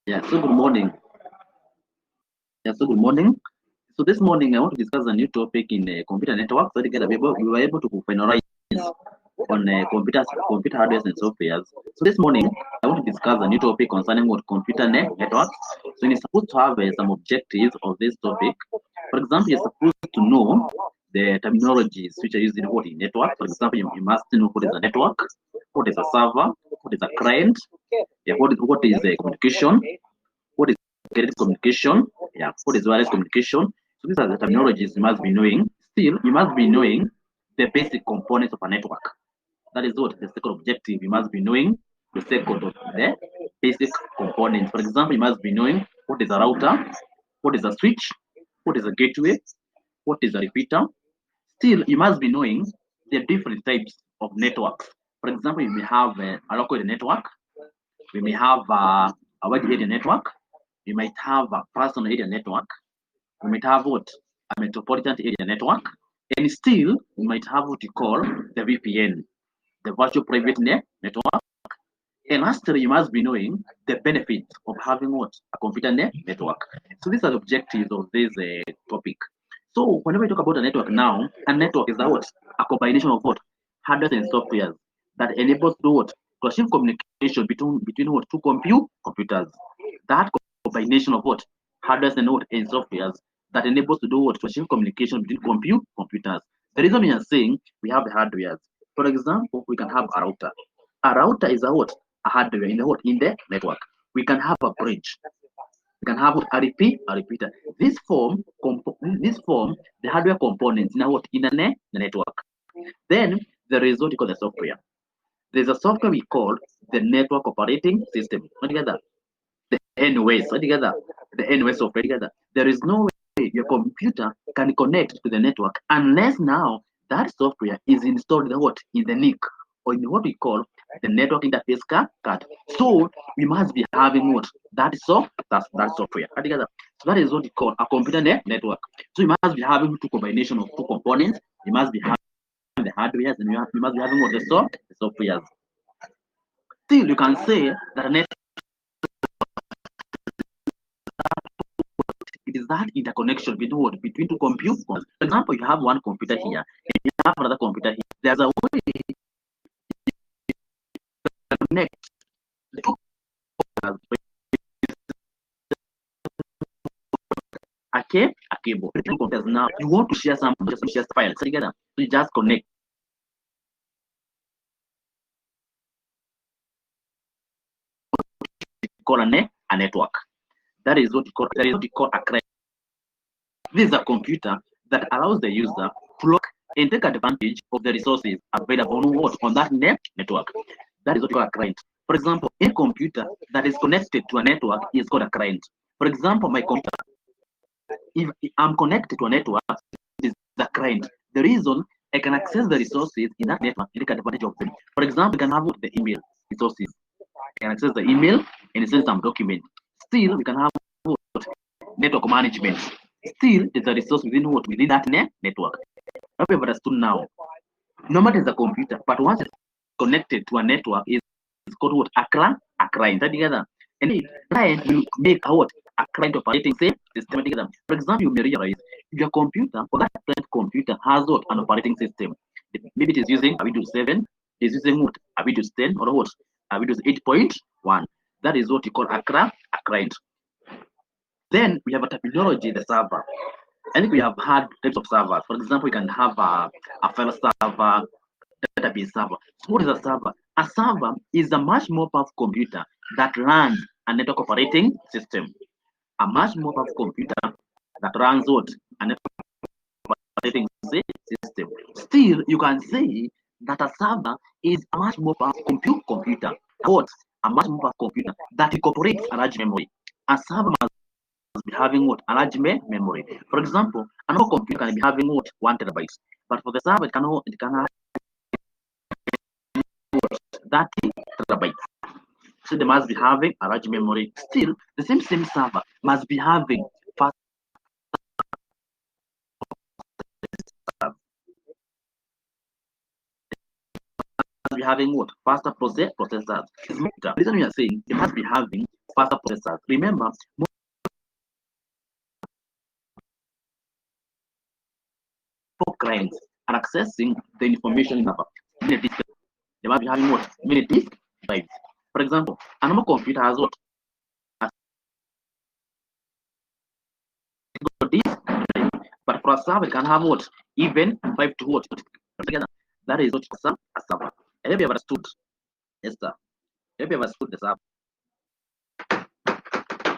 Yeah, so good morning. Yeah, so good morning. So this morning I want to discuss a new topic in computer network. So together we were able to finalize on computer hardware and softwares. So this morning I want to discuss a new topic concerning what computer networks. So you're supposed to have some objectives of this topic. For example, you're supposed to know the terminologies which are used in what in network. For example, you must know what is a network, what is a server, what is a client, yeah, what is communication, what is creative communication, yeah, what is wireless communication. So these are the terminologies you must be knowing. Still, you must be knowing the basic components of a network. That is what the second objective. You must be knowing the second of the basic components. For example, you must be knowing what is a router, what is a switch, what is a gateway, what is a repeater. Still, you must be knowing the different types of networks. For example, you may have a local area network, we may have a wide area network, we might have a personal area network, we might have what? A metropolitan area network, and still we might have what you call the VPN, the virtual private network. And lastly, you must be knowing the benefits of having what? A computer network. So these are the objectives of this topic. So whenever we talk about a network now, a network is what? A combination of what? Hardware and software that enables to what? To achieve communication between what? Two computers. That combination of what? Hardware and what? And software that enables to do what? To achieve communication between computers. The reason we are saying we have the hardware. For example, we can have a router. A router is a what? A hardware in the what? In the network. We can have a bridge. We can have a repeater. This form the hardware components in a what? In the network. Then there is what you call the software. There's a software we call the network operating system. Altogether, the NOS. Altogether, the NOS software. Together, there is no way your computer can connect to the network unless now that software is installed in the what? In the NIC or in what we call the network interface card. So we must be having what? That software. Altogether, so that is what we call a computer network. So you must be having two combination of two components. You must be having the hardware and you must be having what? The software. Still, you can say that a network it is that interconnection between what? Between two computers. For example, you have one computer here, and you have another computer here. There's a way to connect the two computers a cable. The two computers now you want to share some files together. So you just connect. Call a network. That is what you call a client. This is a computer that allows the user to look and take advantage of the resources available on what? On that network. That is what you call a client. For example, a computer that is connected to a network is called a client. For example, my computer, if I'm connected to a network, it is the client. The reason I can access the resources in that network and take advantage of them. For example, I can have the email resources. I can access the email and send some document. Still, we can have network management. Still, there's a resource within that network. Hope you've understood now. No matter the computer, but once it's connected to a network, it's called what? A client. Together. And the client will make a what? A client operating system together. For example, you may realize your computer, or that client computer has what? An operating system. Maybe it is using a Windows 7, it is using what? A Windows 10 or what? A Windows 8.1. That is what you call a client. Then we have a terminology, the server. I think we have had types of servers. For example, we can have a file server, database server. So what is a server? A server is a much more powerful computer that runs a network operating system. A much more powerful computer that runs what? A network operating system. Still, you can say that a server is a much more powerful computer. What? A much more powerful computer that incorporates a large memory. A server must be having what? A large memory. For example, a normal computer can be having what? 1 terabyte. But for the server, it can have 30 terabytes. So they must be having a large memory. Still, the same server must be having fast having what? Faster processors. The reason we are saying they must be having faster processors. Remember, more clients are accessing the information in many disk. They must be having what? Many disk drives. For example, a normal computer has what? Disk drive. But for a server, it can have what? Even 5 to what? Together. That is what a server. Have you ever understood? Yes, sir. Have you ever understood the server?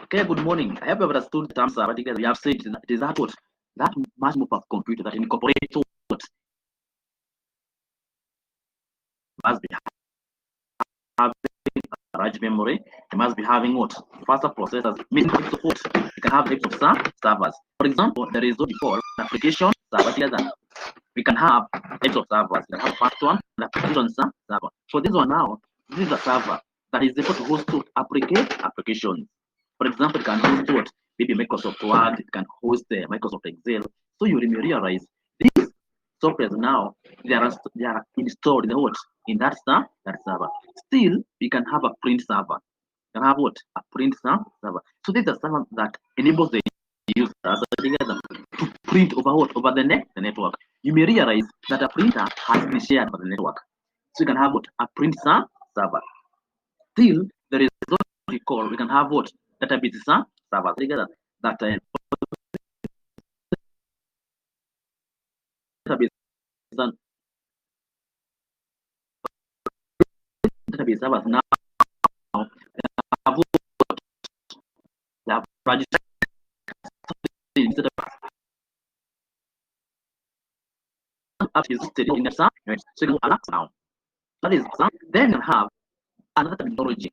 Okay, good morning. I have ever understood the term server because we have said it is that what? That much more of computer that incorporates what? Must be having a large memory. It must be having what? Faster processors. Meaning support. You can have types of servers. For example, there is what we call an application server together. We can have types of servers. We can have first one, an application server. For this one now, this is a server that is able to host applications. For example, it can host what? Maybe Microsoft Word, it can host Microsoft Excel. So you realize these softwares now they are installed in the what? In that server. Still, we can have a print server. You can have what? A print server. So this is a server that enables the user together to print over what? Over the network. You may realize that a printer has been shared over the network. So you can have what? A print server. Still, there is what we can have what? Database server together. That database servers now have what? They have registered is stated in the so you can now. That is then you have another terminology.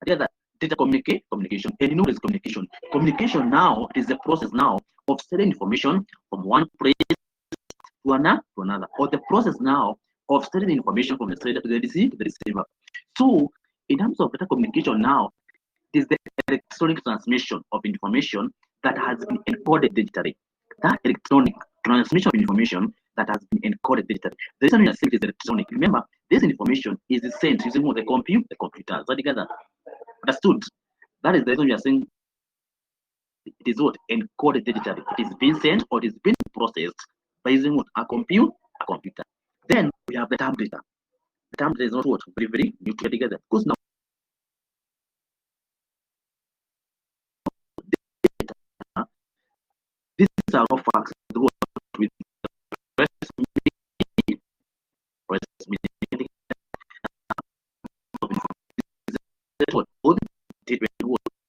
That data communication. And you know this communication. Communication now is the process now of sending information from one place to another, or the process now of sending information from the sender to the receiver. So in terms of data communication now, it is the electronic transmission of information that has been encoded digitally. That electronic transmission of information that has been encoded digitally. The reason we are saying it is electronic. Remember, this information is sent using the computer. So together, understood? That is the reason we are saying it is what? Encoded digitally. It is being sent or it is being processed by using what? A computer. Then we have the term data. The term data is not what? Very new together. Because now these are all facts with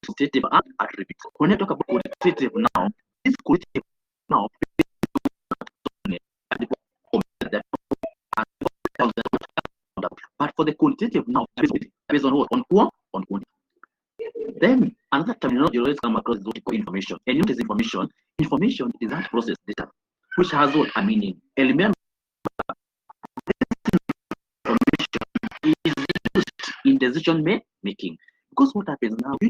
quantitative attributes. When I talk about quantitative now, this quantitative now but for the quantitative now, based on what? On quantity. Then another terminology you always come across is what you call information. And what is information? Information is that process data, which has what? A meaning. And remember, information is used in decision making. Because what happens now, we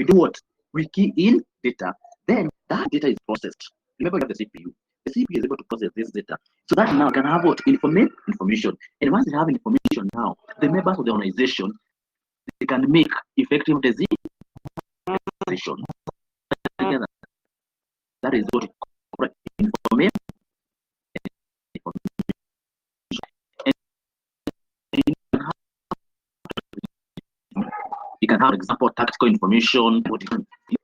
do what? We key in data, then that data is processed. Remember, you have the CPU. The CPU is able to process this data. So that now can have what? Information. And once you have information now, the members of the organization, they can make effective decisions. Together. That is what information. You can have, for example, tactical information.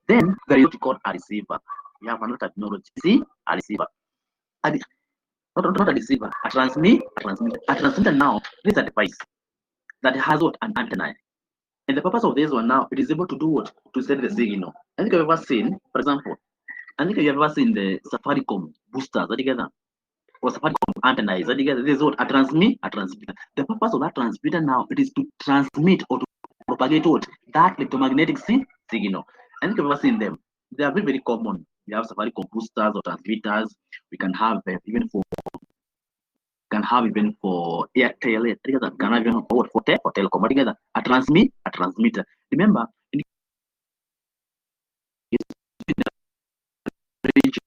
Then there is what you call a receiver. We have another technology. See, a receiver. Not a receiver, a transmitter. A transmitter now is a device that has what? An antenna. And the purpose of this one now, it is able to do what? To send the signal. I think I've ever seen, for example, you've ever seen the Safaricom boosters together. Or Safaricom antennas together. This is what? A transmitter. The purpose of that transmitter now, it is to transmit or to propagate what? That electromagnetic signal. I think I've ever seen them. They are very, very common. We have Safaricom boosters or transmitters. We can have even for Airtel, can have even for telecom together. A transmitter. Remember, in the region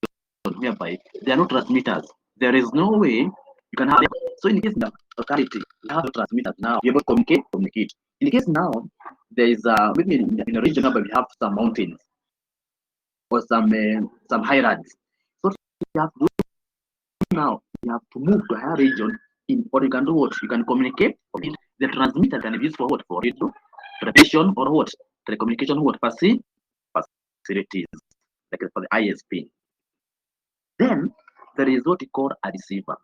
whereby there are no transmitters, there is no way you can have them. So in case of locality, we have transmitters now be able to communicate. In the case now, there is maybe in a region where we have some mountains or some highlands. So you have to now you have to move to a higher region in or you can do what? You can communicate. The transmitter can be used for what? For radio, television, or what? Telecommunication, what? Facilities, like for the ISP. Then there is what we call a receiver.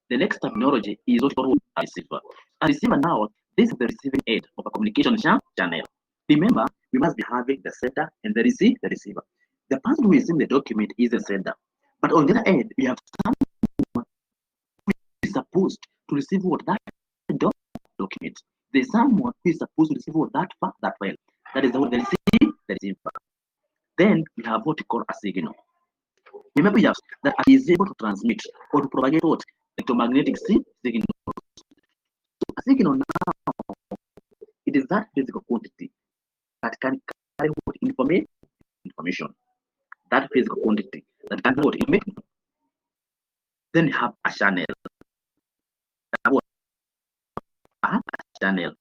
The next terminology is what we call a receiver. A receiver now, this is the receiving end of a communication channel. Remember, we must be having the sender and the receiver. The person who is in the document is the sender. But on the other end, we have someone who is supposed to receive what that document. There's someone who is supposed to receive what that file. That is the receiver. Then we have what we call a signal. Remember, yes, that is able to transmit or to propagate what? Electromagnetic signal. So a signal now, it is that physical quantity that can carry what information. That physical quantity that can what information. Then you have a channel. A channel.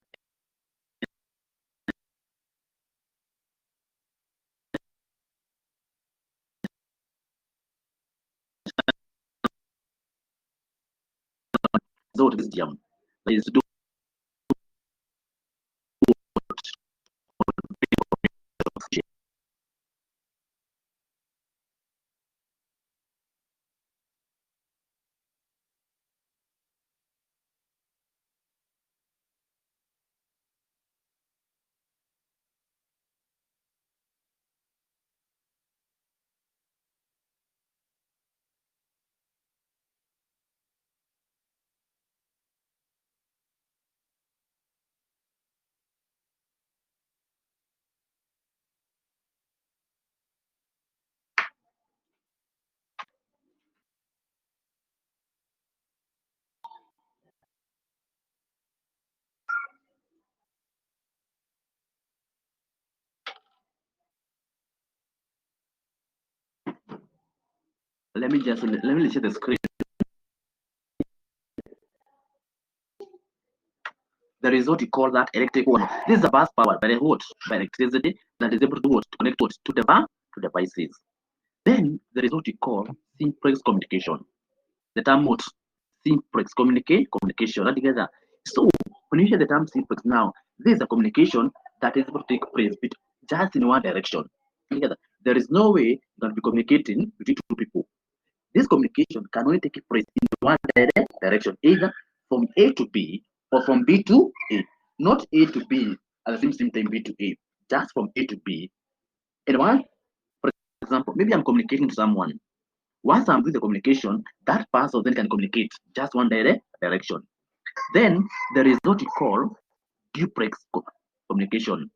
So this jam is do let me share the screen. There is what we call that electric one. This is a bus powered by what? By electricity that is able to do what? To connect what? To the devices. Then there is what we call simplex communication. The term what? Simplex communication altogether. So when you hear the term simplex now, this is a communication that is able to take place just in one direction. Together. There is no way you can be communicating between two people. This communication can only take place in one direction, either from A to B or from B to A. Not A to B at the same time B to A. Just from A to B. And one, for example, maybe I'm communicating to someone. Once I'm doing the communication, that person then can communicate just one direction. Then there is what we call duplex communication.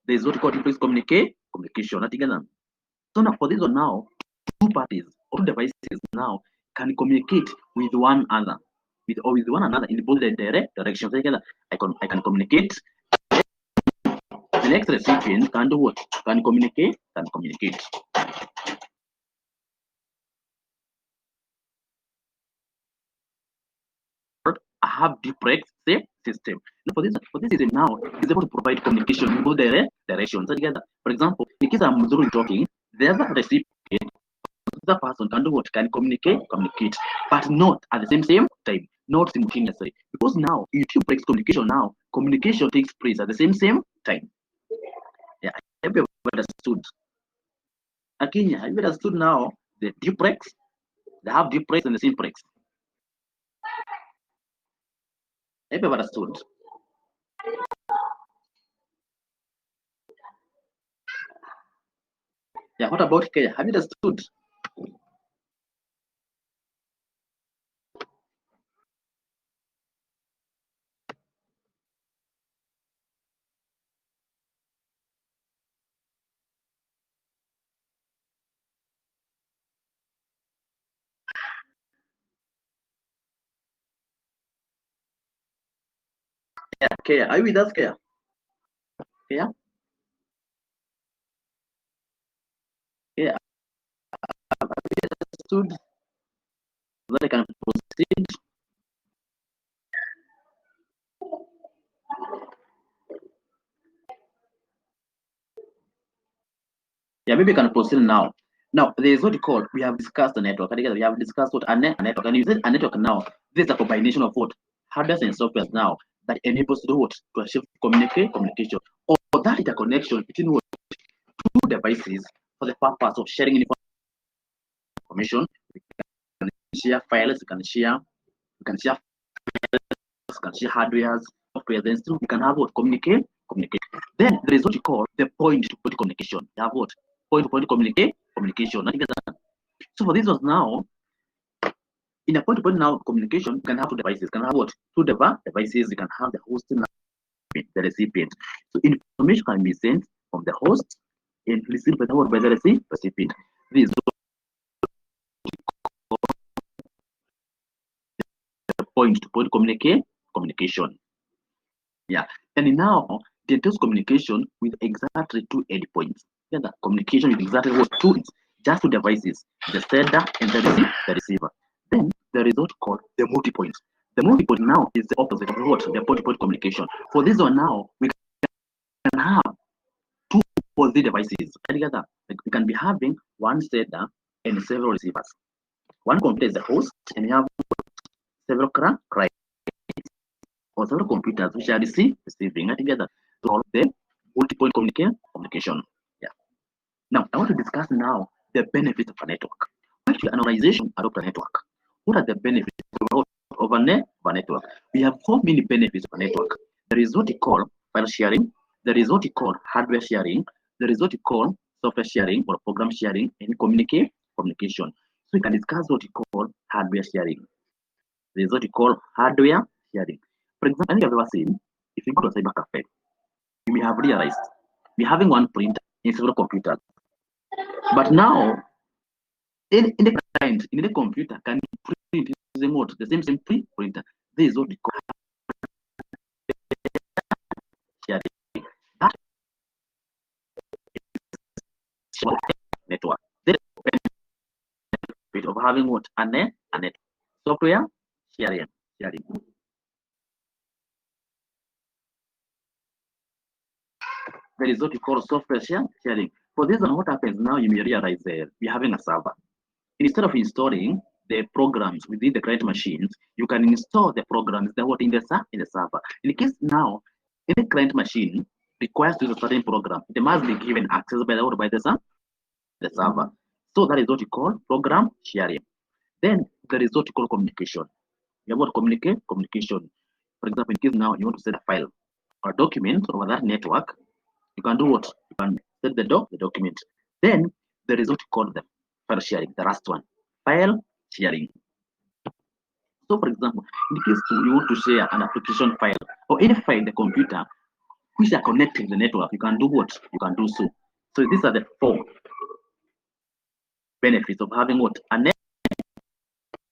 There is what we call duplex communication altogether. So now for this one now, two parties or devices now can communicate with one another, with one another in both the directions. Together, I can communicate. The next recipient can do what? Can communicate. I have duplex system. Now for this system now is able to provide communication in both directions together. For example, in case I'm talking, the other recipient, the person can do what? Can communicate, but not at the same time, not simultaneously. Because now YouTube breaks communication now. Communication takes place at the same time. Yeah, have you understood? Again, have you understood now the duplex? They have duplex and the simplex. Have you understood? Yeah, what about Kenya? Have you understood? Yeah, Kenya. Are you with us, Kenya? Yeah? Yeah, have you understood? That I can proceed. Yeah, maybe you can proceed now. Now, there is what you call, we have discussed the network. We have discussed what a network. And you said a network now, this is a combination of what? Hardware and software now that enables to do what? To achieve communication. Or that is a connection between what? Two devices for the purpose of sharing information. You can share files, you can share hardware, software, then still you can have what? Communicate. Then there is what you call the point-to-point communication. You have what? Point-to-point communication. So for this was now, in a point-to-point now communication, you can have two devices. You can have what? Two devices. You can have the host and the recipient. So information can be sent from the host and received by the recipient. This is the point-to-point communication. Yeah. And now the entails communication with exactly two endpoints. Yeah, communication with exactly what? Two, just two devices, the sender and the receiver. Then there is what called the multipoint. The multipoint now is the opposite of what? The point-to-point communication. For this one now, we can have two or three devices together. Like we can be having one sender and several receivers. One computer is the host, and you have several clients or several computers which are receiving together to all the multiple communication. Yeah. Now I want to discuss now the benefits of a network. Why should an organization adopt a network? What are the benefits of a network? We have so many benefits of a network. There is what you call file sharing. There is what you call hardware sharing. There is what you call software sharing or program sharing and communication. So we can discuss what you call hardware sharing. There is what you call hardware sharing. For example, I think I've ever seen, if you go to a cyber cafe, you may have realized we're having one printer in several computers. But now, in the client, in the computer, can print using what? The same printer. This is what we call sharing. That network. The benefit of having what? A network. Software sharing. There is what we call software sharing. For this one, what happens now, you may realize we're having a server. Instead of installing the programs within the client machines, you can install the programs that were in the server. In case now, any client machine requires to use a certain program, it must be given access by the server. So that is what you call program sharing. Then there is what you call communication. You have what communication. For example, in case now you want to send a file or a document over that network, you can do what? You can send the document. Then there is what you call the file sharing, the last one. File sharing. So for example, in case you want to share an application file or any file in the computer which are connected to the network, you can do what? You can do so. So these are the four benefits of having what? A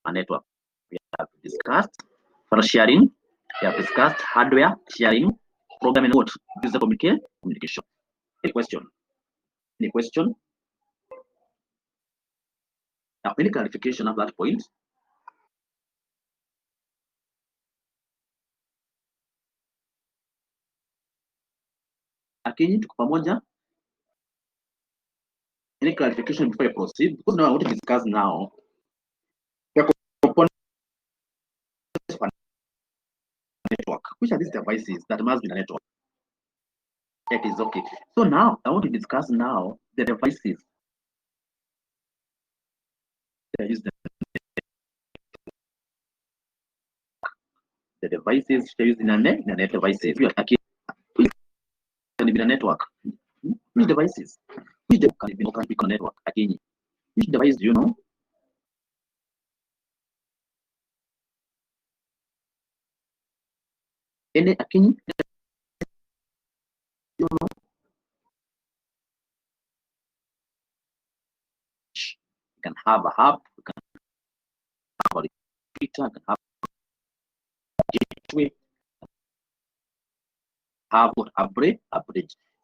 network. We have discussed file sharing, we have discussed hardware sharing, programming what? User communication. Any question? Any question? Now, any clarification of that point? Lakini tuko pamoja. Any clarification before I proceed? Because now I want to discuss now the components of a network. Which are these devices that must be in a network? That is okay. So now I want to discuss now the devices that use the devices used in a net devices. We are talking which can be a network. Which devices? Which can be a network? Again, which device do you know? Any again, you know? You can have a hub, you can have a repeater, you can have a gateway, have what a bridge.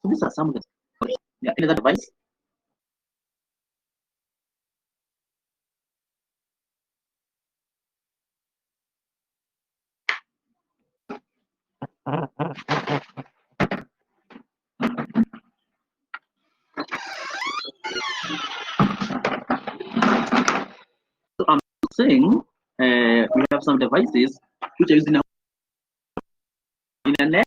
So these are some of the any other device. saying we have some devices which are using a net.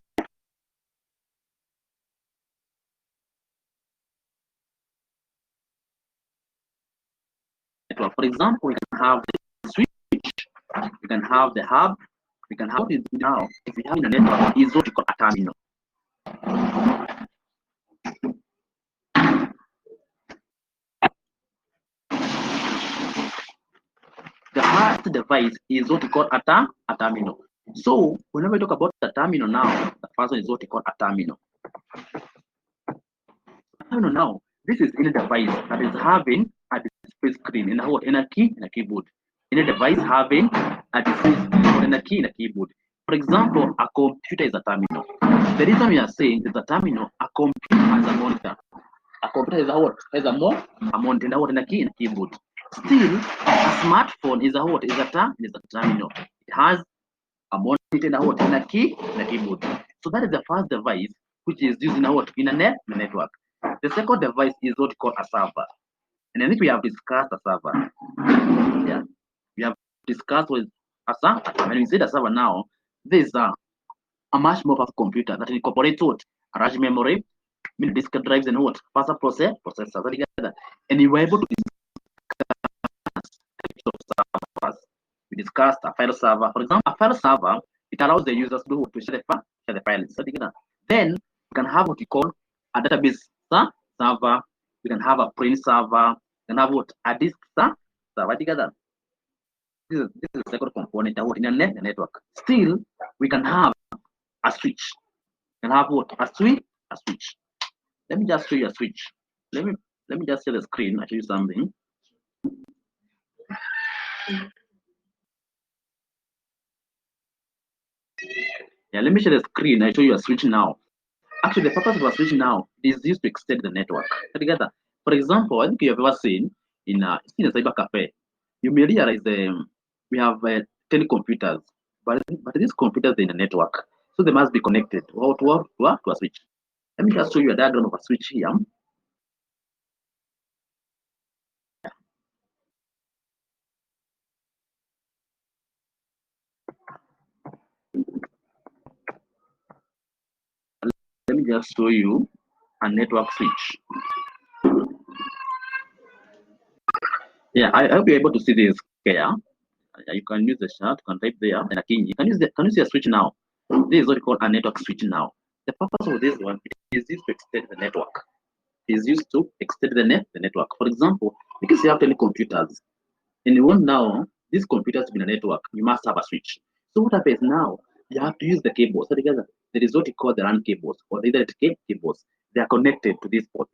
For example, we can have the switch, we can have the hub, we can have it now. If we have in a network, is what we call a terminal. The first device is what we call a terminal. So whenever we talk about the terminal now, the first one is what we call a terminal. Terminal now, this is any device that is having a display screen in a key and a keyboard. Any device having a display screen and a key and a keyboard. For example, a computer is a terminal. The reason we are saying is a terminal, a computer has a monitor. A computer is a what? Has a monitor and a key and a keyboard. Still, a smartphone is a what? Is a terminal. It has a monitor and a key and a keyboard. So that is the first device which is using in a network. The second device is what we call a server. And I think we have discussed a server. Yeah, we have discussed with a server. When we say the server now, this is a much more powerful computer that incorporates what? A large memory, mini disk drives, and what? Faster processors together. And we were able to discuss servers. We discussed a file server. For example, a file server, it allows the users to share the files together. Then we can have what we call a database server. We can have a print server. We can have what? A disk server together. This is the second component of in a network. Still, we can have a switch. We can have what? A switch. Let me just show you a switch. Let me just share the screen. I'll show you something. Yeah, let me share the screen. I show you a switch now. Actually, the purpose of a switch now is used to extend the network together. For example, I think you have ever seen in a cyber cafe, you may realize we have 10 computers, but these computers are in a network, so they must be connected to a switch. Let me just show you a diagram of a switch here. Let me just show you a network switch. Yeah, I hope you're able to see this here. You can use the chat, you can type there, and again, can you see a switch now? This is what we call a network switch now. The purpose of this one is used to extend the network. It is used to extend the network. For example, because you have 10 computers, and you want now these computers to be in a network, you must have a switch. So what happens now? You have to use the cables. So together, there is what we call the LAN cables or the Ethernet cables. They are connected to this port.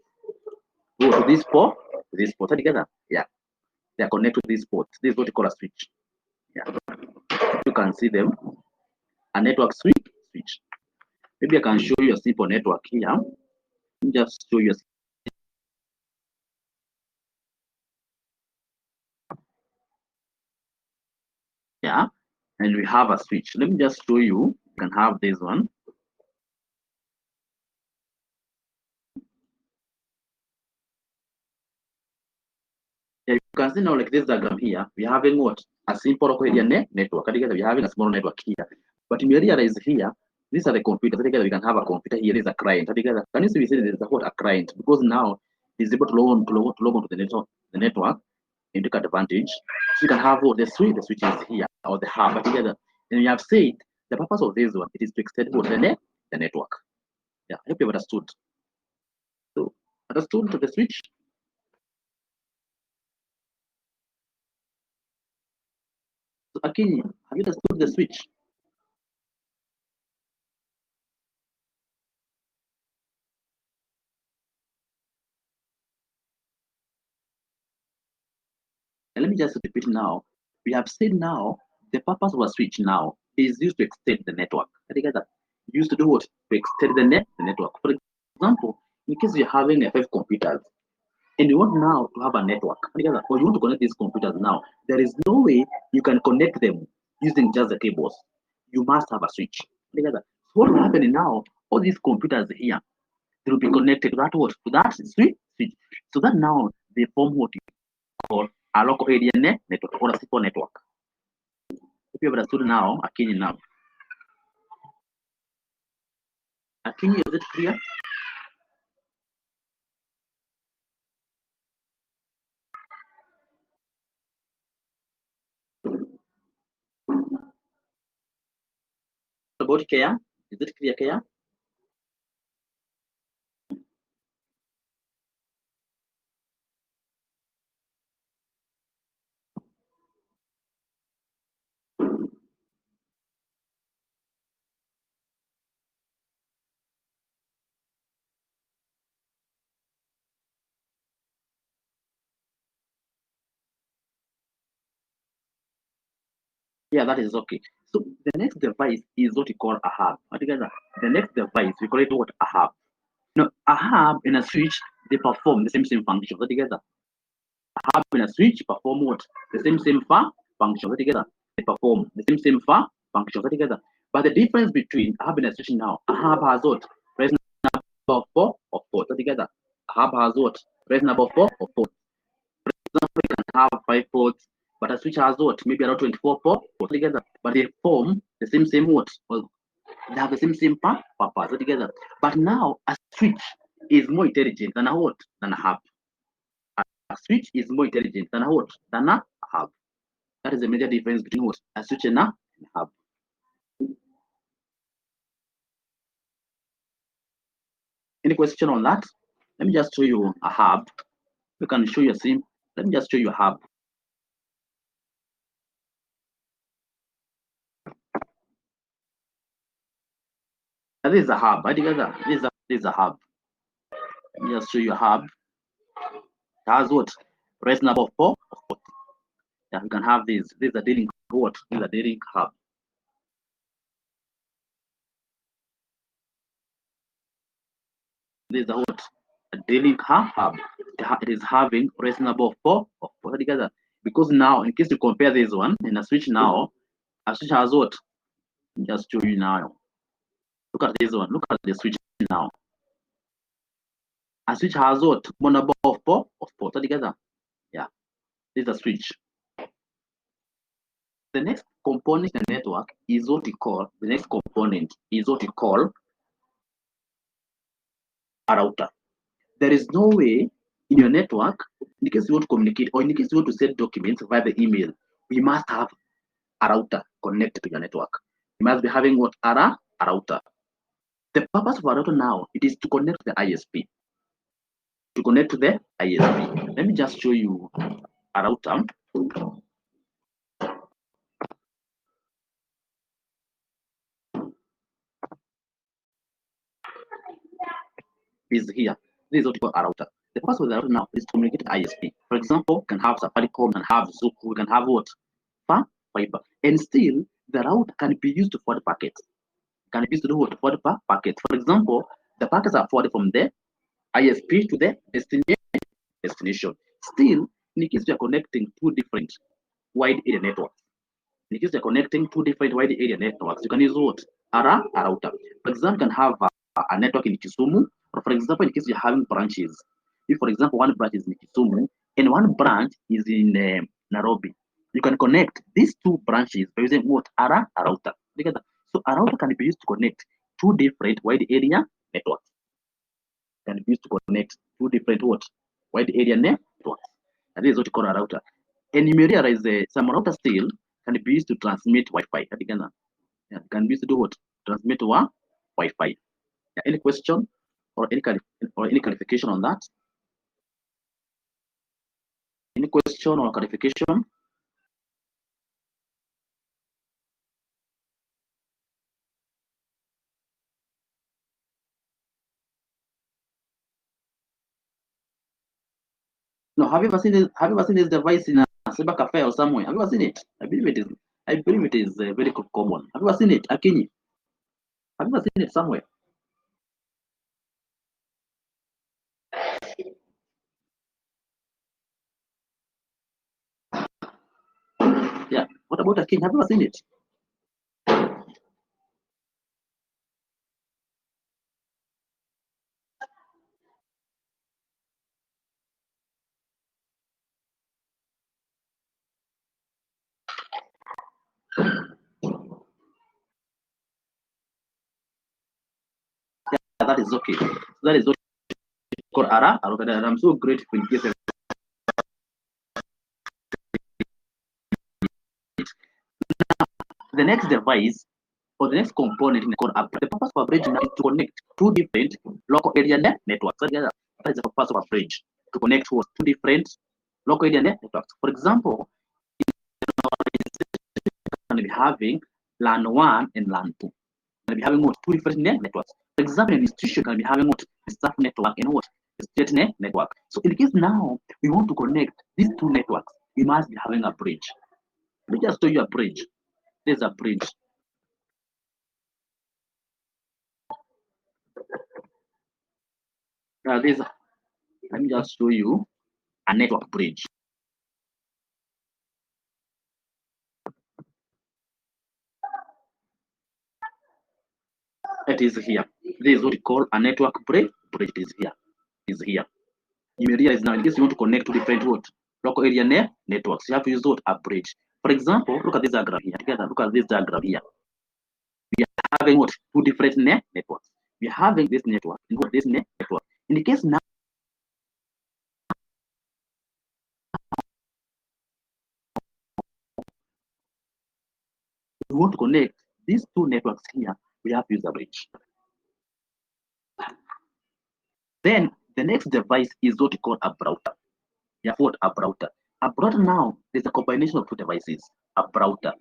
Go to this port, So together, yeah, they are connected to this port. This is what we call a switch. Yeah, you can see them. A network switch. Maybe I can show you a simple network here. Let me just show you. Yeah, and we have a switch. Let me just show you. You can have this one. Yeah, you can see now like this diagram here. We're having what? A simple local area network. Together, we're having a small network here. But you realize here, these are the computers. Together, we can have a computer here. There's a client. Together, can you see we say there's a client? Because now he's able to log on to the network and take advantage. So you can have the switch is here or the hub together. And we have said the purpose of this one, it is to extend the network. Yeah, I hope you understood. So understood to the switch. So again, have you understood the switch? And let me just repeat now. We have said now the purpose of a switch now is used to extend the network. Together, used to do what? To extend the network. For example, in case you're having 5 computers and you want now to have a network together, or you want to connect these computers now, there is no way you can connect them using just the cables. You must have a switch together. So what will happen now? All these computers here, they will be connected to that switch. So that now they form what you call a local area network or a simple network. If you have understood now, Akinyi now. Akinyi, is it clear? About care, is it clear, care? Yeah, that is okay. So the next device is what we call a hub. Altogether, the next device we call it what, a hub. Now, a hub and a switch, they perform the same function altogether. A hub and a switch perform what, the same function altogether. They perform the same function altogether. But the difference between a hub and a switch now, a hub has what, present number of 4 of 4 altogether. A hub has what, present number of 4 of 4. For example, you can have 5 ports, but a switch has what? Maybe around 24 ports together. But they form the same what? Well, they have the same purpose together. But now a switch is more intelligent than a what? Than a hub. A switch is more intelligent than a what? Than a hub. That is the major difference between what? A switch and a hub. Any question on that? Let me just show you a hub. You can show you a sim. Let me just show you a hub. This is a hub. This is a hub. Let me just show you a hub. It has what? Press number 4. Yeah, you can have this. This is a dealing what? This is a dealing hub. This is a what? A dealing hub. It is having press number 4 together. Because now, in case you compare this one in a switch now, a switch has what? Just show you now. Look at this one. Look at the switch now. A switch has what? More number of 4 together. Yeah, this is a switch. The next component in the network is what we call, the next component is what we call a router. There is no way in your network, in case you want to communicate or in case you want to send documents via the email, we must have a router connected to your network. You must be having what? A router. The purpose of a router now, it is to connect to the ISP. To connect to the ISP. Let me just show you a router. Is here. This is what we call a router. The purpose of the router now is to communicate to the ISP. For example, we can have Safaricom, and have Zoom, we can have what? Fiber. And still, the router can be used to forward packets. Can be used to do what? Forward packets. For example, the packets are forwarded from the ISP to the destination. Still, in case you are connecting two different wide area networks, in case you're connecting two different wide area networks, you can use what? A router. For example, you can have a network in Kisumu, or for example, in case you're having branches. If, for example, one branch is in Kisumu and one branch is in Nairobi, you can connect these two branches by using what? A router. Together. So a router can be used to connect two different wide area networks. Can be used to connect two different what? Wide area networks. And this is what you call a router. And you may realize some router still can be used to transmit Wi-Fi. Yeah, can be used to do what? Transmit Wi-Fi. Yeah, any question or any clarification on that? Any question or clarification? No, have you ever seen this? Have you ever seen this device in a cyber cafe or somewhere? Have you ever seen it? I believe it is. I believe it is very common. Have you ever seen it, Akinyi? Have you ever seen it somewhere? Yeah. What about Akinyi? Have you ever seen it? that is okay. That is what called ARA, and I'm so grateful in case the next device or the next component in called a bridge. The purpose of a bridge is to connect two different local area networks together. That is the purpose of a bridge, to connect two different local area networks. For example, we're going to be having LAN 1 and LAN 2. We're going to be having two different networks. For example, an institution can be having a staff network and a state network. So in case now we want to connect these two networks, we must be having a bridge. Let me just show you a bridge. There's a bridge. Let me just show you a network bridge. It is here. This is what we call a network bridge. Bridge is here. Is here. You may realize now, in case you want to connect to different local area networks, you have to use a bridge. For example, look at this diagram here. Together, look at this diagram here. We are having two different networks. We are having this network and this network. In the case now, we want to connect these two networks here, we have to use a bridge. Then the next device is what we call a router. Yeah, what a router. A router now is a combination of two devices. A router.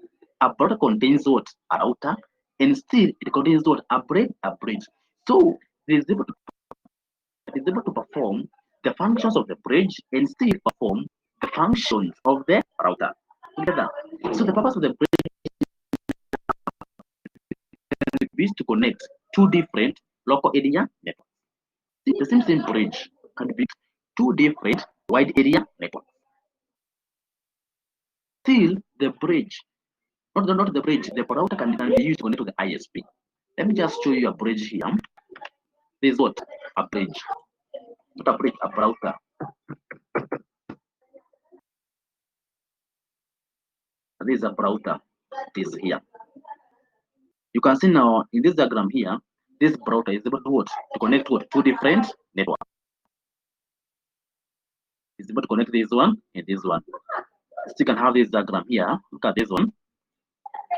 A router contains what? A router, and still it contains what? A bridge. So it is able to perform the functions of the bridge and still perform the functions of the router together. So the purpose of the bridge is to connect two different local area networks. The same bridge can be two different wide area networks. Still, the bridge, not the bridge, the router can be used to connect to the ISP. Let me just show you a bridge here. This is what? A bridge. Not a bridge, a router. This is a router. It is here. You can see now in this diagram here, this router is able to what? To connect to two different networks. It's able to connect this one and this one. So you can have this diagram here. Look at this one.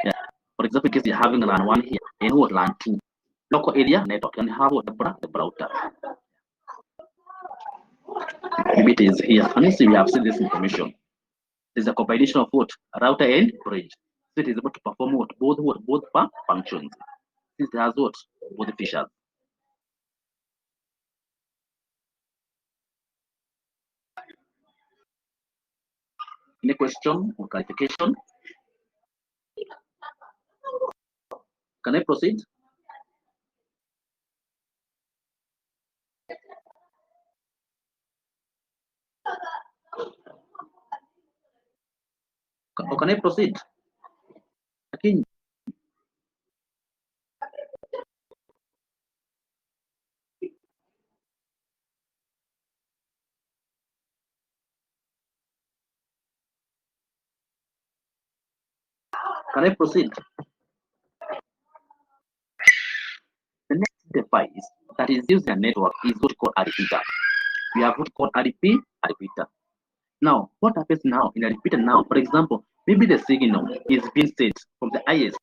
Yeah. For example, in case you're having LAN 1 here and what LAN 2. Local area network and have what the router. Maybe it is here. And you see we have seen this information. There's a combination of what? A router and bridge. So it is able to perform what? Both functions. This has what? Both features. Any question or clarification? Can I proceed? Or can I proceed? Again. Can I proceed? The next device that is used in a network is what called a repeater. We have what called a repeater. Now, what happens now in a repeater now? For example, maybe the signal is being sent from the ISP.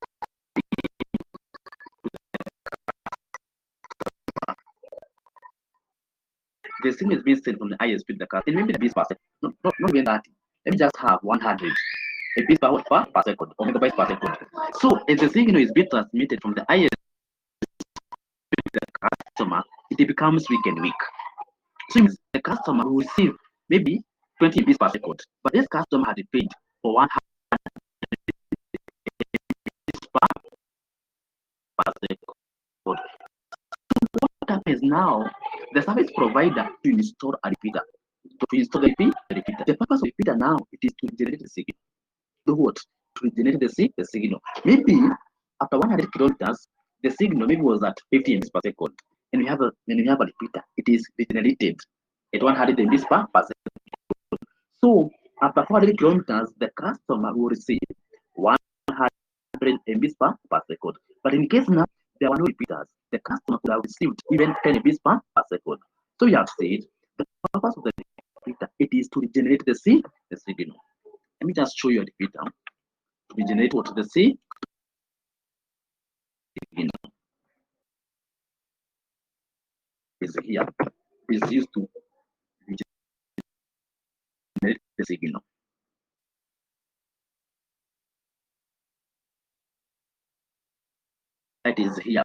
The signal is being sent from the ISP to the car, and maybe the bits per second. Not even that. Let me just have 100 a bit per second or megabytes per second. So as the signal is being transmitted from the ISP to the customer, it becomes weak and weak. So the customer will receive maybe 20 bits per second, but this customer had paid for 100 bits per second. So what happens now? The service provider to install a repeater. To install the repeater. The purpose of the repeater now it is to generate the signal. Do what? To generate the signal. Maybe after 100 kilometers, the signal maybe was at 50 Mbps per second, and we have a repeater. It is generated at 100 Mbps per second. So after 400 kilometers, the customer will receive 100 Mbps per second. But in case now there were no repeaters. The customer could have received even 10 bits per second. So we have said the purpose of the repeater, it is to regenerate the signal. Let me just show you a repeater to regenerate what the signal is here, is used to regenerate the signal. That is here.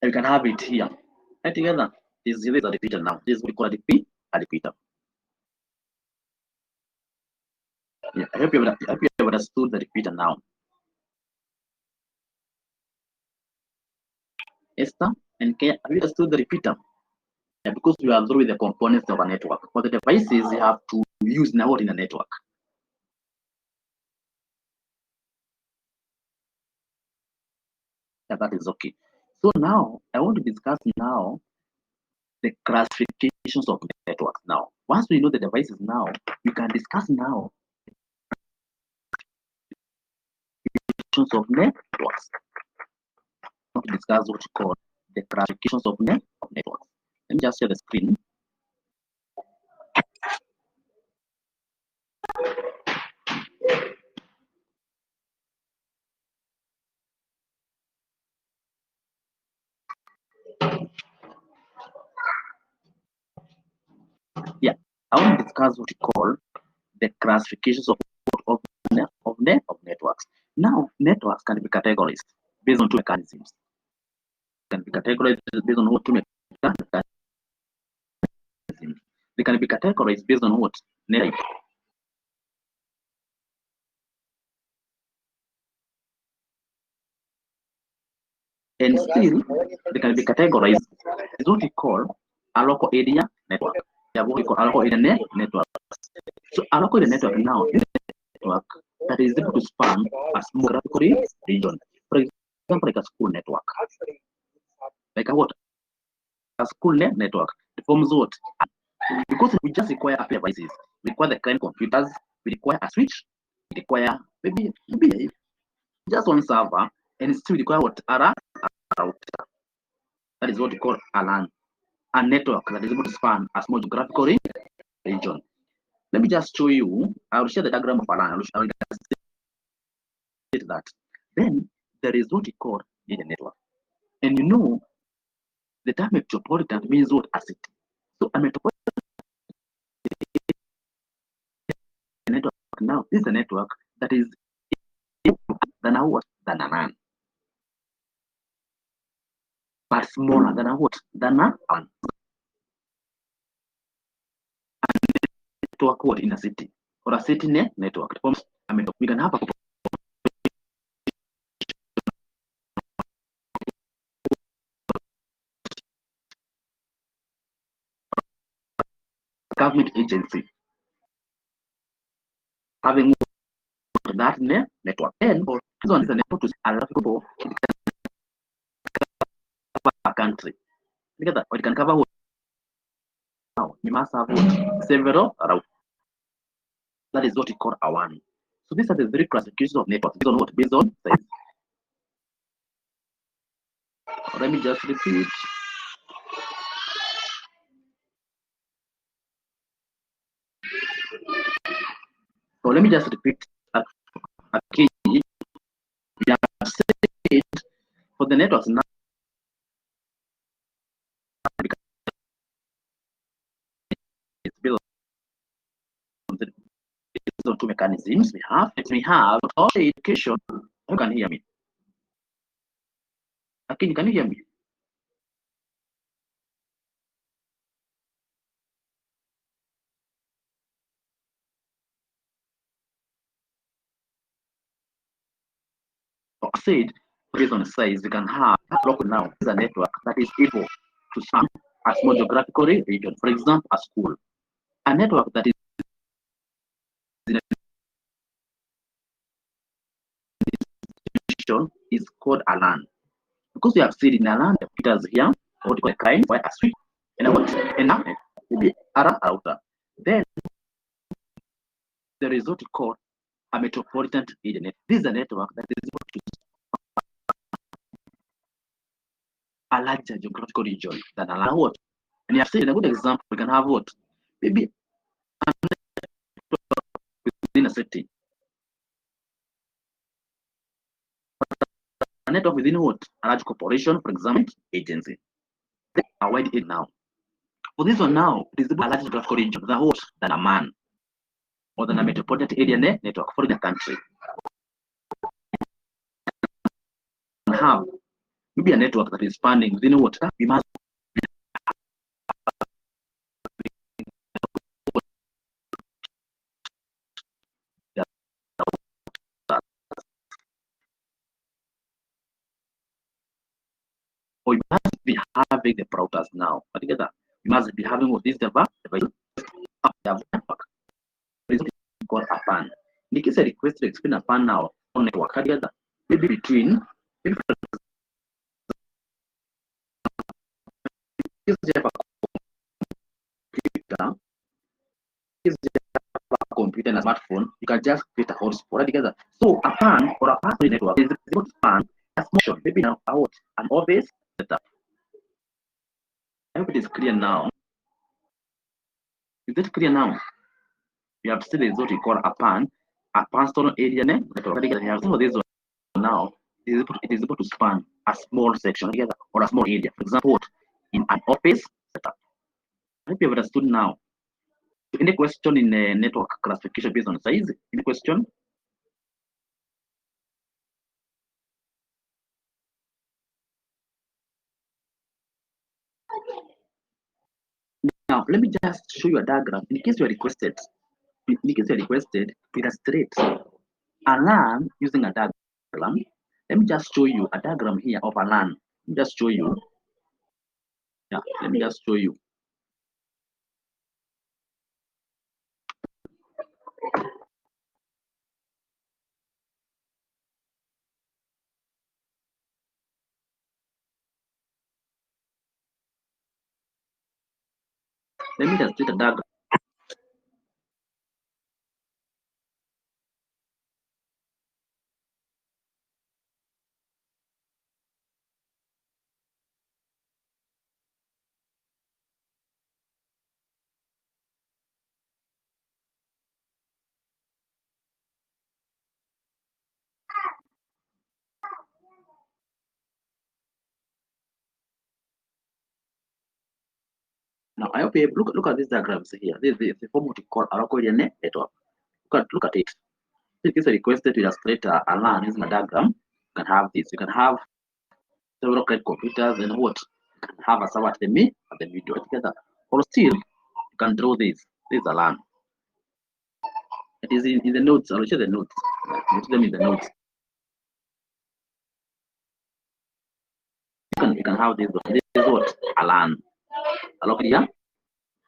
And you can have it here. And together, this is a repeater now. This is what we call a repeater. Yeah, I hope you have understood the repeater now. Esther and Kay, have you understood the repeater? Yeah, because we are through the components of a network. For the devices, you have to use now in a network. Yeah, that is okay. So now I want to discuss now the classifications of networks. Now, once we know the devices now, we can discuss now classifications of networks. I want to discuss what you call the classifications of networks. Let me just share the screen. Yeah, I want to discuss what you call the classifications of networks. Now, networks can be categorized based on two mechanisms. Can be categorized based on what two mechanisms. They can be categorized based on what network. And still, they can be categorized as what we call a local area network. They are what we call a local area network. So a local area network now is a network that is able to span a small geographical region. For example, like a school network. Like a what? A school network. It forms what? Because we just require API devices. We require the client computers. We require a switch. We require maybe just one server, and still require what? A router. That is what we call a LAN. A network that is able to span a small geographical region. Let me just show you. I will share the diagram of a LAN. I will that. Then there is what we call the network. And you know, the term metropolitan means what? A city. So a metropolitan network now is a network that is than a what? Than a LAN. But smaller than a what? Than a LAN. Network what in a city or a city network. I mean, we can have a government agency having that network. And this one is a network to allow people to cover a country. Together, or it can cover what? Now, you must have what? Several routes. That is what we call a WAN. So these are the three classifications of networks based on what? Based on size. Let me just repeat. So let me just repeat again. We have said for the networks now, it's based on two mechanisms. We have authentication. You can hear me. Okay, can you hear me? Said based on size, you can have local now is a network that is able to span a small geographical region. For example, a school. A network that is in a region is called a LAN. Because we have said in a LAN, the computers here, what we call a client, or a switch, and a what? And maybe a router. Then there is what we call a metropolitan area network. This is a network that is able to a larger geographical region than a what. And you have seen a good example. We can have what? Maybe within a city. A network within what? A large corporation, for example, agency. They are wide in now. For this one now, it is a large geographical region than what? Than a man. Or than a metropolitan area network for the country. We have maybe a network that is spanning within what? We must or you must be having the routers now. Together, you must be having what this device network. It's called a PAN. In case I request to explain a PAN now on network together, maybe between maybe if you have a computer, if you have a computer and a smartphone, you can just create a hotspot together. So a PAN or a PAN network is able to span a small maybe now out an office setup. I hope it is clear now. Is it clear now? You have seen what we call a personal area network. You have seen this one now. It is able to span a small section together or a small area. For example, in an office setup. I hope you have understood now. Any question in network classification based on size? Any question? Now, let me just show you a diagram. In case you are requested, illustrate a LAN using a diagram. Let me just show you a diagram here of a LAN. Let me just show you. Yeah, let me just show you. Let me just take a diagram. Now, I hope you look at these diagrams here. This is the form what we call a local area network. Look at it. In case I requested to illustrate a LAN using a diagram, you can have this. You can have several great computers and what? You can have a server at the middle together. Or still, you can draw this. This is a LAN. It is in the notes. I'll show the notes. Put them in the notes. You can have this. This is what? A LAN. A local area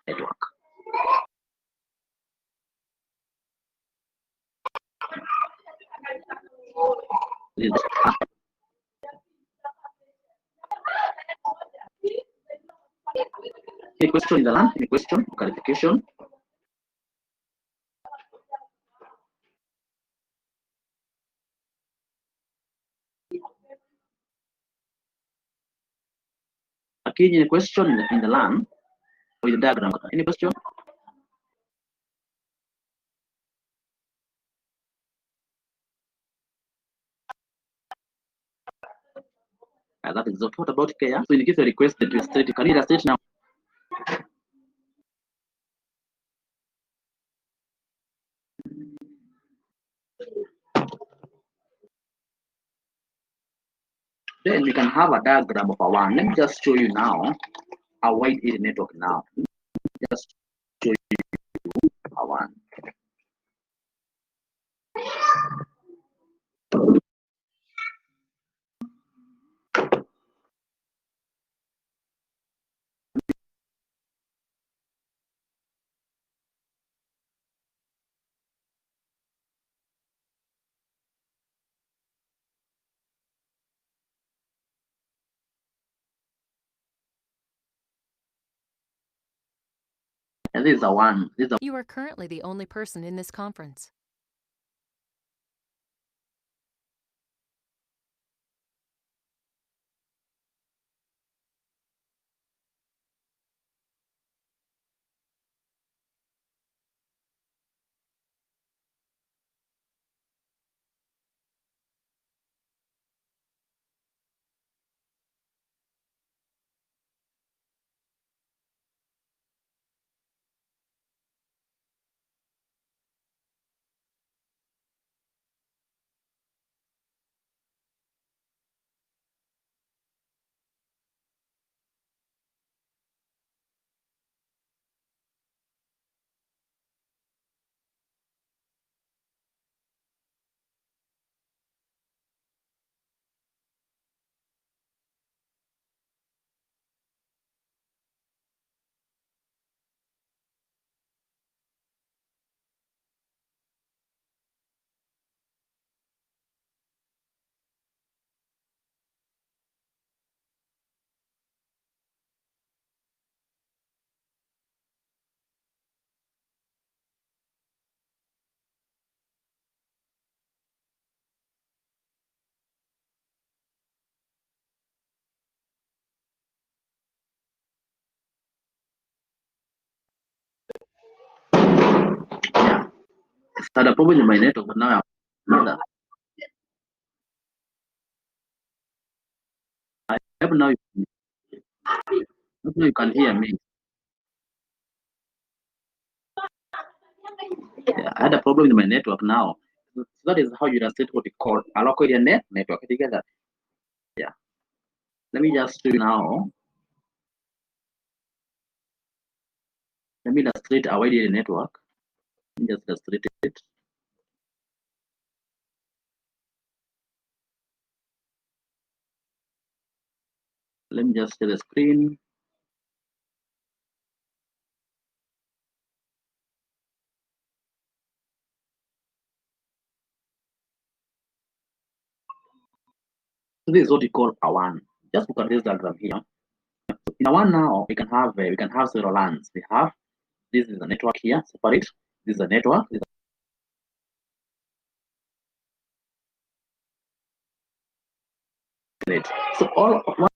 network. Any question in the LAN? Any question? Clarification? Okay, any question in the LAN or in the diagram? Any question? That is what about care. So in case you requested to illustrate, you can illustrate now. Then we can have a diagram of a one. Let me just show you now a wide area network now. Just show you a one. And this is a one. You are currently the only person in this conference. had a problem in my network, but now I'm that. I hope now you can hear me. Yeah, I had a problem with my network now. So that is how you translate what we call a local area network together. Yeah. Let me just show you now. Let me illustrate a wide area network. Let me just illustrate it. Let me just share the screen. So this is what we call a one. Just look at this diagram here. So in a one now, we can have several LANs. We have this is a network here, separate. This is a network. Great. So all of one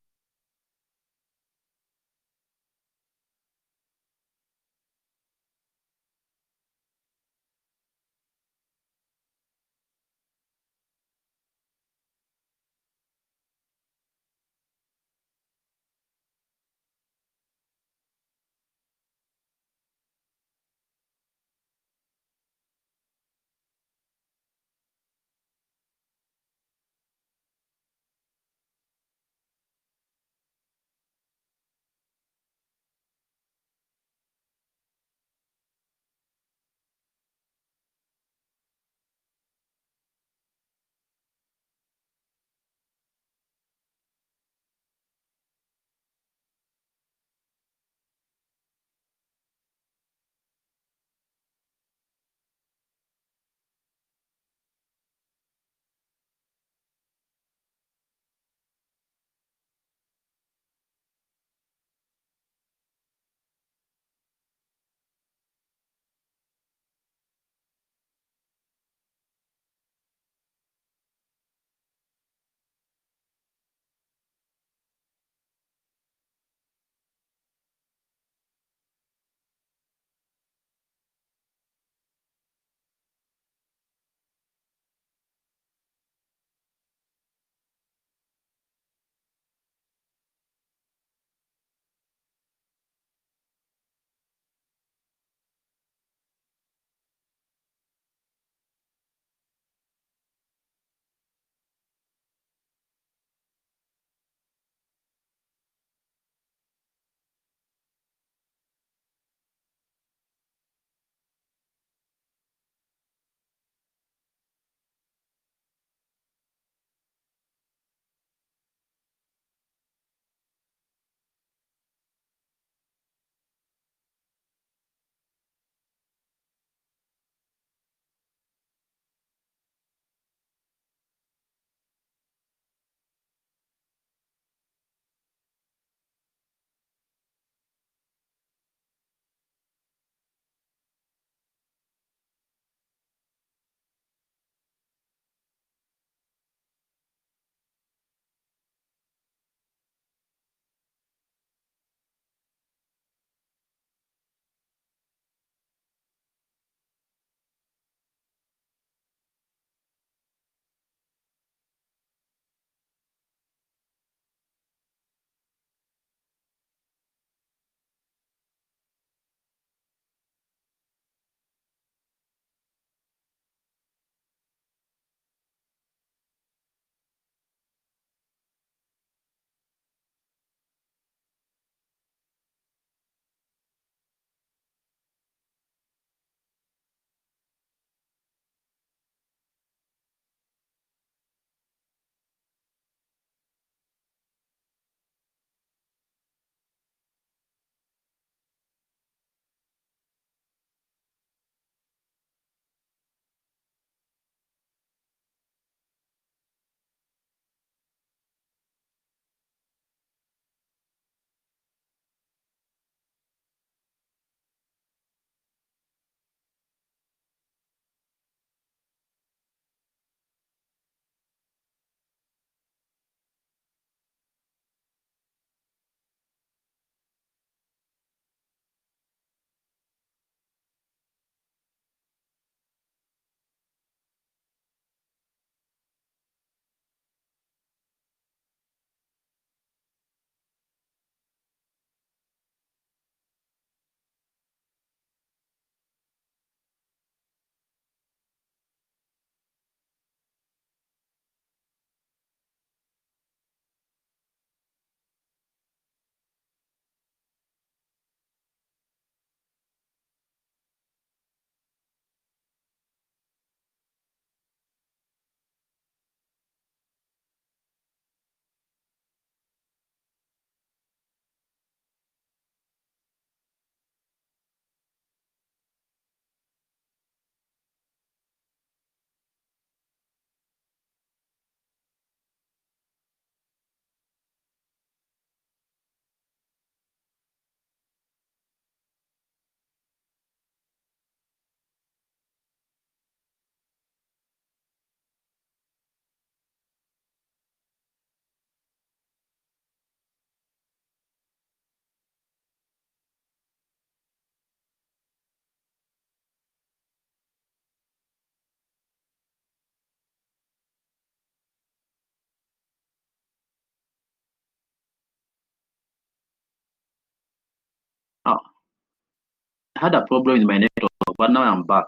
I had a problem with my network, but now I'm back.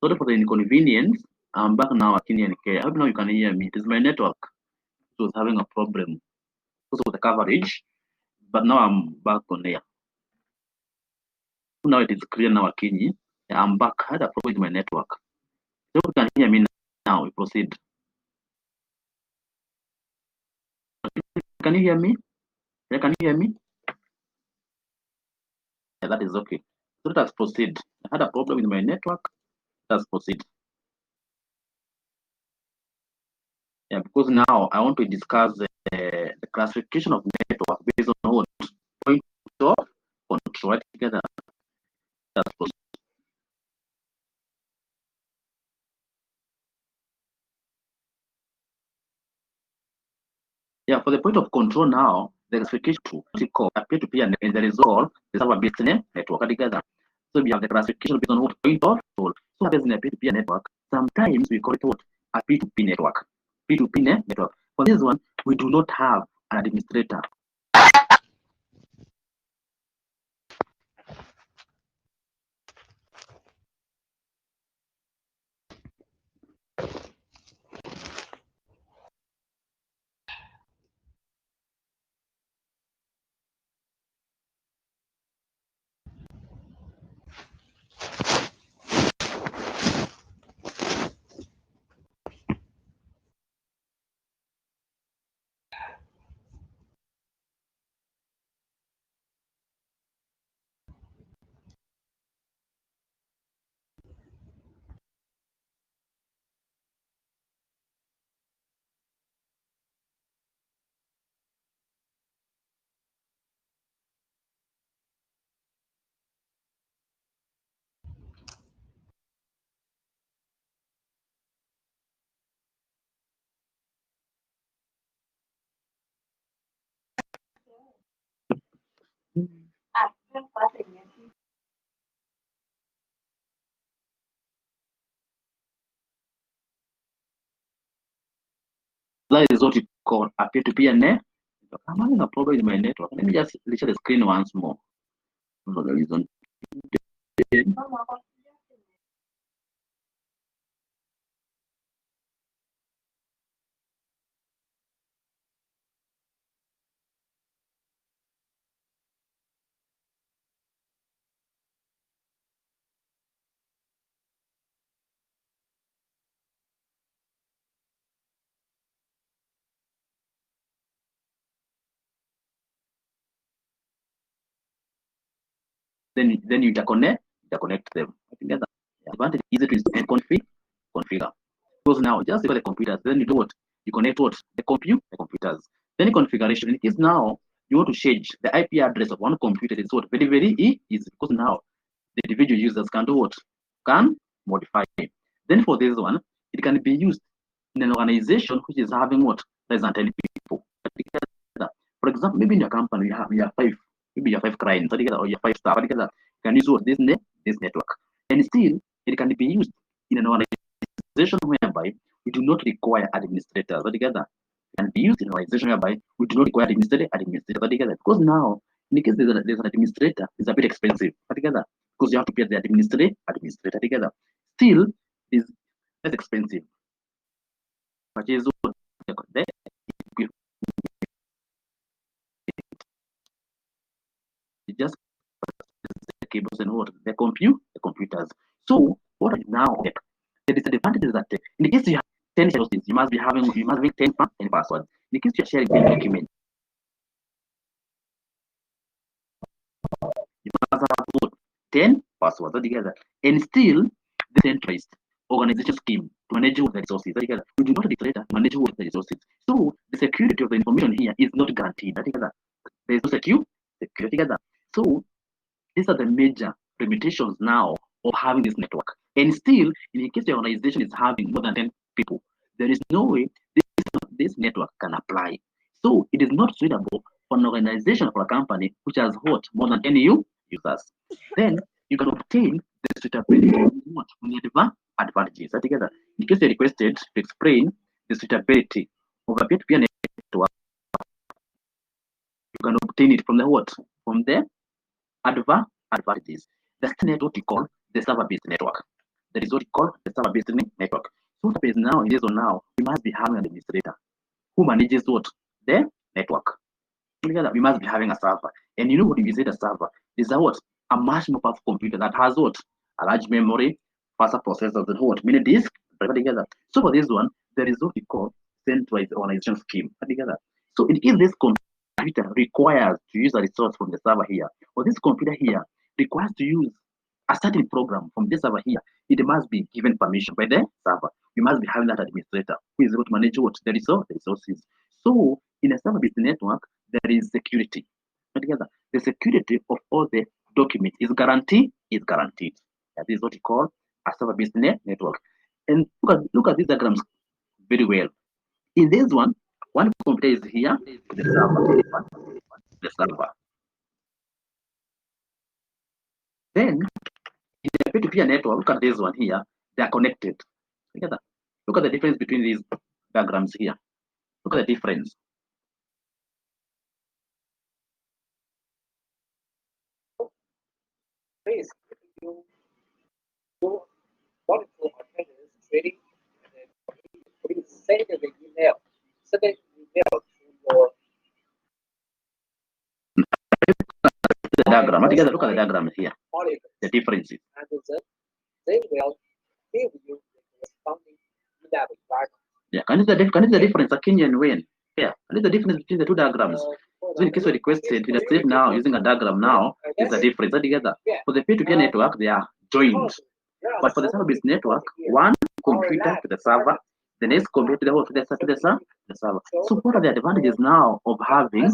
Sorry for the inconvenience. I'm back now at KNK. I hope now you can hear me. It is my network. It was having a problem because of the coverage, but now I'm back on air. Now it is clear now, Akinyi. I'm back. I had a problem with my network. So you can hear me now. We proceed. Can you hear me? Yeah, can you hear me? Yeah, that is okay. So let us proceed. I had a problem with my network. Let us proceed. Yeah, because now I want to discuss the classification of network based on what point of control together. Let's proceed. Yeah, for the point of control now, the classification to appear to be and the result is our business network together. So we have the classification based on what point of control. So based on a P2P network, sometimes we call it what a P2P network. P2P network. For this one, we do not have an administrator. That is what we call a P2P network. I'm having a problem with my network. Let me just share the screen once more. For the reason. Then you interconnect them together. The advantage is easy to configure. Because now just for the computers, then you do what? You connect what? The computers. Then configuration. In case now you want to change the IP address of one computer, it's what very easy because now the individual users can do what? Can modify it. Then for this one, it can be used in an organization which is having what? Less than 10 people. For example, maybe in your company you have five, maybe you have five clients together or you have five staff together. You can use what? This network. And still it can be used in an organization whereby we do not require administrators together. It can be used in an organization whereby we do not require administrators together. Because now, in case there's an administrator, it's a bit expensive together because you have to pay the administrator together. Still, is less expensive. Purchase the just the cables and what the computers. So what now? The disadvantage is that in case you have 10 resources, you must be having 10 passwords. In case you're sharing a document, you must have 10 passwords together. And still the centralized organization scheme to manage the resources together. We do not declare to manage the resources. So the security of the information here is not guaranteed together. There is no security together. So these are the major limitations now of having this network. And still, in case the organization is having more than 10 people, there is no way this network can apply. So it is not suitable for an organization or a company which has what more than 10 users. Then you can obtain the suitability from the advantages together. In case you're requested to explain the suitability of a peer-to-peer network, you can obtain it from the what? From the advantages. That's what we call the server-based network. That is what we call the server-based network. So what happens now, in this one now, we must be having an administrator who manages what? The network. Together, we must be having a server. And you know what you say the server is a what? A much more powerful computer that has what? A large memory, faster processors, and what? Many disks together. So for this one, there is what we call centralized organization scheme together. So in case this computer requires to use a resource from the server here, or this computer here requires to use a certain program from this server here, it must be given permission by the server. You must be having that administrator who is able to manage what? The resources. So in a server-based network, there is security. Together, the security of all the documents is guaranteed. That is what we call a server-based network. And look at these diagrams very well. In this one computer is here, the server. Then in the peer-to-peer network, look at this one here. They are connected together. Look at the difference between these diagrams here. Look at the difference. Please, you want to attend this training, please send the email. Send an email to your diagram. Together, look at the diagram here. The differences. And then they will give you the corresponding email environment. Yeah, can you see the difference? Akin and Wayne. Yeah, and it's the difference between the two diagrams. So in case we requested, we save now using a diagram now, is the difference together. For the peer-to-peer network, they are joined. But for the server-based network, one computer to the server, the next computer to the server. So what are the advantages now of having?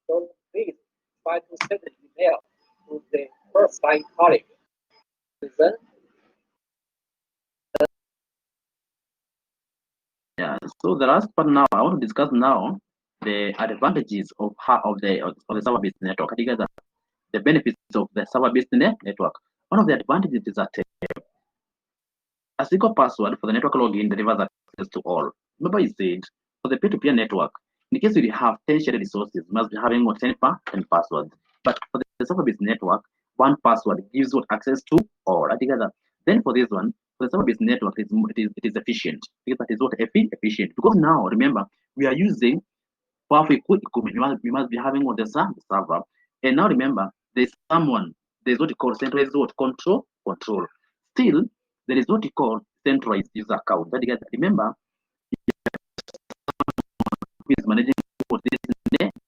So please try to send an email to the first line colleague. Yeah, so the last part now, I want to discuss now the advantages of the server-based network together. The benefits of the server-based network. One of the advantages is that a single password for the network login delivers access to all. Remember, I said for the peer-to-peer network, in case you have 10 shared resources, you must be having 10 passwords. But for the server-based network, one password gives you access to all together. Then for this one, for the server-based network, it is efficient. That is what efficient. Because now, remember, we are using powerful equipment. We must be having on the server. And now remember, there's what you call centralized control. Still, there is what you call centralized user account. But again, remember, who is managing this network.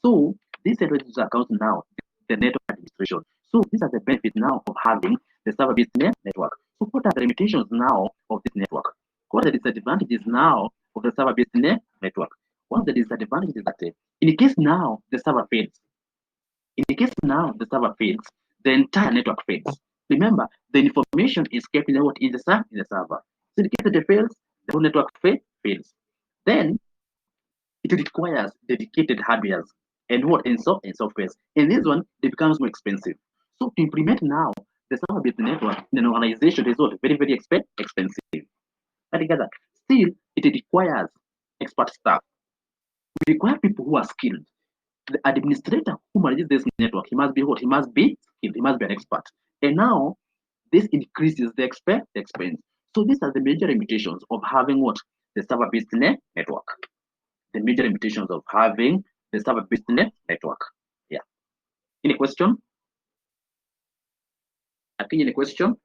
So this centralized user account now, the network administration. So these are the benefits now of having the server-based network. So what are the limitations now of this network? What are the disadvantages now of the server-based network? One of the disadvantages is that in case now the server fails, the entire network fails. Remember, the information is kept in the server. So in case it fails, the whole network fails. Then it requires dedicated hardware and software. And this one, it becomes more expensive. So to implement now the server-based network in an organization is very, very expensive. Altogether, still, it requires expert staff. We require people who are skilled. The administrator who manages this network, he must be skilled, he must be an expert. And now this increases the expense. So these are the major limitations of having the server-based network. The major limitations of having the server-based network. Yeah. Any question? Any question?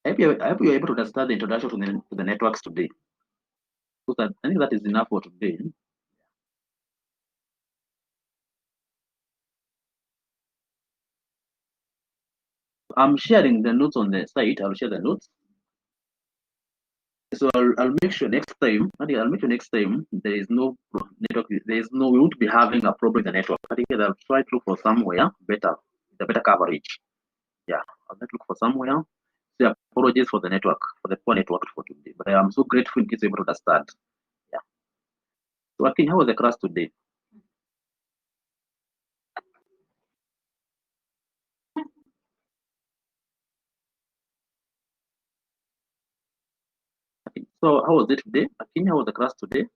I hope you're able to understand the introduction to the networks today. So that, I think that is enough for today. I'm sharing the notes on the site. I'll share the notes. So I'll make sure next time. There is no network. We won't be having a problem with the network. I think I'll try to look for somewhere better, the better coverage. Yeah, I'll look for somewhere. So apologies for the network, for the poor network for today. But I am so grateful in case you're able to understand. Yeah. So I think how was the class today? So how was it today? Kenya, how was the class today?